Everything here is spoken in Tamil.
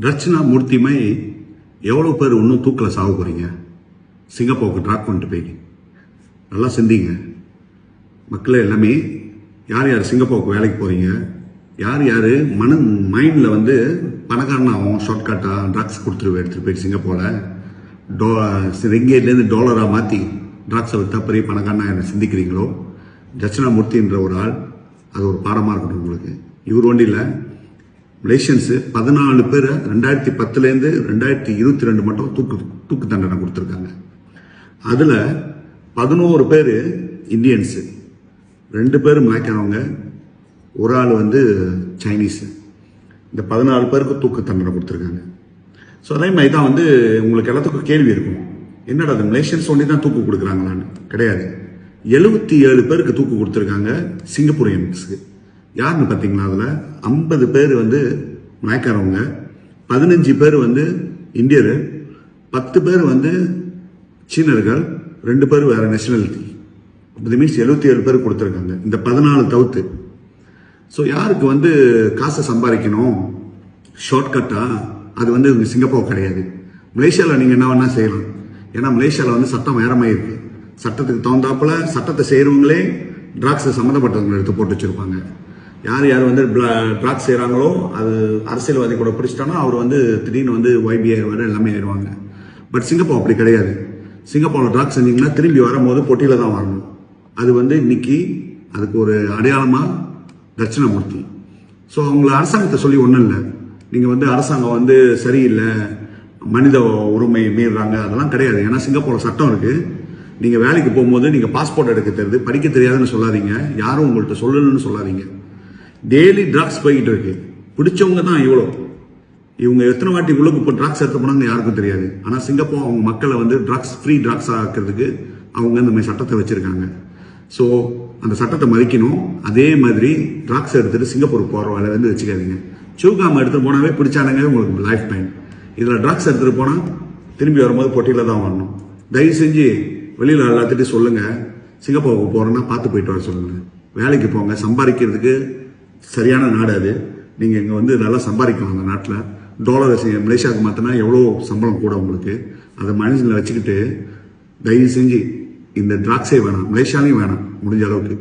தட்சிணாமூர்த்திமை எவ்வளோ பேர் இன்னும் தூக்கில் சாக போகிறீங்க? சிங்கப்பூருக்கு ட்ராக் பண்ணிட்டு போய் நல்லா சிந்திங்க மக்களே. எல்லாமே யார் யார் சிங்கப்பூருக்கு வேலைக்கு போகிறீங்க, யார் யார் மைண்டில் வந்து பணக்காரனாகவும் ஷார்ட்கட்டாக ட்ராக்ஸ் எடுத்துகிட்டு போயிட்டு சிங்கப்பூரில் ரிங்கேட்லேருந்து டாலராக மாற்றி ட்ராக்ஸை விற்றா பெரிய பணக்காரனா என்ன சிந்திக்கிறீங்களோ, தட்சிணாமூர்த்தின்ற ஒரு ஆள், அது ஒரு பாடமாக இருக்கட்டும் உங்களுக்கு. இவர் ஒன்றும் இல்லை, மலேசியன்ஸு 14 பேர் 2010லேருந்து 2022 மட்டும் தூக்கு தண்டனை கொடுத்துருக்காங்க. அதில் 11 பேர் இந்தியன்ஸு, 2 பேர் மலைக்கானவங்க, ஒரு ஆள் வந்து சைனீஸு. இந்த 14 பேருக்கு தூக்கு தண்டனை கொடுத்துருக்காங்க. ஸோ அதே மாதிரி தான் வந்து உங்களுக்கு எல்லாத்துக்கும் கேள்வி இருக்கும், என்னடா அது மலேசியன்ஸ் ஒன்றி தான் தூக்கு கொடுக்குறாங்களான்னு. கிடையாது, 77 பேருக்கு தூக்கு கொடுத்துருக்காங்க சிங்கப்பூரியன்ஸுக்கு. யாருன்னு பார்த்தீங்களா, அதில் 50 பேர் வந்து மயக்காரவங்க, 15 பேர் வந்து இந்தியர், 10 பேர் வந்து சீனர்கள், 2 பேர் வேற நேஷனாலிட்டி. அது மீன்ஸ் 77 பேர் கொடுத்துருக்காங்க இந்த 14 தவிர்த்து. ஸோ யாருக்கு வந்து காசை சம்பாதிக்கணும் ஷார்ட்கட்டா, அது வந்து சிங்கப்பூர் கிடையாது. மலேசியாவில் நீங்கள் என்ன வேணா செய்யலாம், ஏன்னா மலேசியாவில் வந்து சட்டம் வேறமாக இருக்கு. சட்டத்துக்கு தகுந்தாப்புல சட்டத்தை செய்கிறவங்களே ட்ராக்ஸை சம்மந்தப்பட்டவங்களை எடுத்து போட்டு வச்சிருப்பாங்க. யார் யார் வந்து ட்ராக்ஸ் செய்கிறாங்களோ, அது அரசியல்வாதி கூட பிடிச்சிட்டானா அவர் வந்து திடீர்னு வந்து YB ஆயிடுவார், எல்லாமே ஆயிடுவாங்க. பட் சிங்கப்பூர் அப்படி கிடையாது. சிங்கப்பூரில் ட்ராக்ஸ் செஞ்சீங்கன்னா திரும்பி வரும்போது பொட்டியில் தான் வரணும். அது வந்து இன்னைக்கு அதுக்கு ஒரு அடையாளமாக தட்சிணாமூர்த்தி. ஸோ அவங்கள அரசாங்கத்தை சொல்லி ஒன்றும் இல்லை, நீங்கள் வந்து அரசாங்கம் வந்து சரியில்லை, மனித உரிமை மீறுறாங்க, அதெல்லாம் கிடையாது. ஏன்னா சிங்கப்பூரில் சட்டம் இருக்குது. நீங்கள் வேலைக்கு போகும்போது நீங்கள் பாஸ்போர்ட் எடுக்க தெரியுது, படிக்க தெரியாதுன்னு சொல்லாதீங்க, யாரும் உங்கள்கிட்ட சொல்லணும்னு சொல்லாதீங்க. டெய்லி ட்ராக்ஸ் போய்கிட்டு இருக்கு. பிடிச்சவங்க தான் இவங்க எத்தனை வாட்டி உள்ளுக்கு இப்போ ட்ராக்ஸ் எடுத்து போனாங்கன்னு யாருக்கும் தெரியாது. ஆனால் சிங்கப்பூர் அவங்க மக்களை வந்து ஃப்ரீ ட்ராக்ஸ் ஆக்கிறதுக்கு அவங்க இந்த மாதிரி சட்டத்தை வச்சிருக்காங்க. ஸோ அந்த சட்டத்தை மதிக்கணும். அதே மாதிரி ட்ராக்ஸ் எடுத்துட்டு சிங்கப்பூருக்கு போகிற வேலை வந்து வச்சுக்காதீங்க. சூகாம எடுத்துட்டு போனாவே பிடிச்சானுங்க உங்களுக்கு லைஃப் டைம். இதில் ட்ராக்ஸ் எடுத்துட்டு போனால் திரும்பி வரும்போது பொட்டியில் தான் வரணும். தயவு செஞ்சு வெளியில் எல்லாத்திட்டையும் சொல்லுங்க, சிங்கப்பூருக்கு போகிறோன்னா பார்த்து போயிட்டு வர சொல்லுங்க. வேலைக்கு போங்க, சம்பாதிக்கிறதுக்கு சரியான நாடு அது. நீங்கள் இங்கே வந்து நல்லா சம்பாதிக்கலாம். அந்த நாட்டில் டாலரை மலேசியாவுக்கு மாற்றினா எவ்வளோ சம்பளம் கூட உங்களுக்கு. அதை மனசில் வச்சுக்கிட்டு தயவு செஞ்சு இந்த ட்ராக்ஸே வேணாம், மலேசியாலையும் வேணாம் முடிஞ்ச அளவுக்கு.